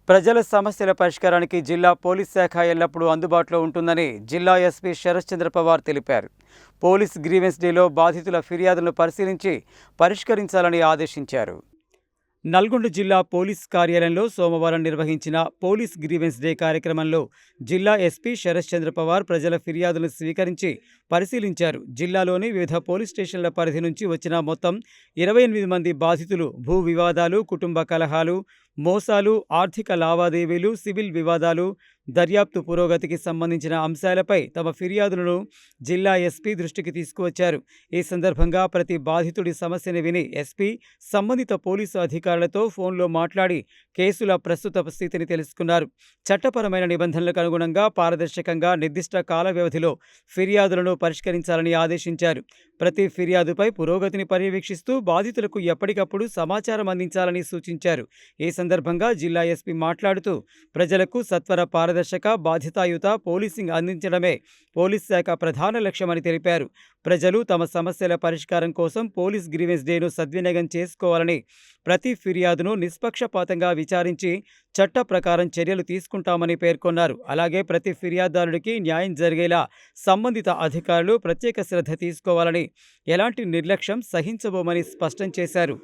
ప్రజల సమస్యల పరిష్కారానికి జిల్లా పోలీస్ శాఖ ఎల్లప్పుడూ అందుబాటులో ఉంటుందని జిల్లా ఎస్పీ శరత్ చంద్ర పవార్ తెలిపారు. పోలీస్ గ్రీవెన్స్ డేలో బాధితుల ఫిర్యాదులను పరిశీలించి పరిష్కరించాలని ఆదేశించారు. నల్గొండ జిల్లా పోలీస్ కార్యాలయంలో సోమవారం నిర్వహించిన పోలీస్ గ్రీవెన్స్ డే కార్యక్రమంలో జిల్లా ఎస్పీ శరత్ చంద్ర పవార్ ప్రజల ఫిర్యాదులను స్వీకరించి పరిశీలించారు. జిల్లాలోని వివిధ పోలీస్ స్టేషన్ల పరిధి నుంచి వచ్చిన మొత్తం 28 మంది బాధితులు భూ వివాదాలు, కుటుంబ కలహాలు, మోసాలు, ఆర్థిక లావాదేవీలు, సివిల్ వివాదాలు, దర్యాప్తు పురోగతికి సంబంధించిన అంశాలపై తమ ఫిర్యాదులను జిల్లా ఎస్పీ దృష్టికి తీసుకువచ్చారు. ఈ సందర్భంగా ప్రతి బాధితుడి సమస్యను విని ఎస్పీ సంబంధిత పోలీసు అధికారులతో ఫోన్లో మాట్లాడి కేసుల ప్రస్తుత స్థితిని తెలుసుకున్నారు. చట్టపరమైన నిబంధనలకు అనుగుణంగా పారదర్శకంగా నిర్దిష్ట కాల వ్యవధిలో ఫిర్యాదులను పరిష్కరించాలని ఆదేశించారు. ప్రతి ఫిర్యాదుపై పురోగతిని పర్యవేక్షిస్తూ బాధితులకు ఎప్పటికప్పుడు సమాచారం అందించాలని సూచించారు. ఈ సందర్భంగా జిల్లా ఎస్పీ మాట్లాడుతూ ప్రజలకు సత్వర, పారదర్శక, బాధ్యతాయుత పోలీసింగ్ అందించడమే పోలీస్ శాఖ ప్రధాన లక్ష్యమని తెలిపారు. ప్రజలు తమ సమస్యల పరిష్కారం కోసం పోలీస్ గ్రీవెన్స్ డేను సద్వినియోగం చేసుకోవాలని, ప్రతి ఫిర్యాదును నిష్పక్షపాతంగా విచారించి చట్ట ప్రకారం చర్యలు తీసుకుంటామని పేర్కొన్నారు. అలాగే ప్రతి ఫిర్యాదుదారుడికి న్యాయం జరిగేలా సంబంధిత అధికారులు ప్రత్యేక శ్రద్ధ తీసుకోవాలని, ఎలాంటి నిర్లక్ష్యం సహించబోమని స్పష్టం చేశారు.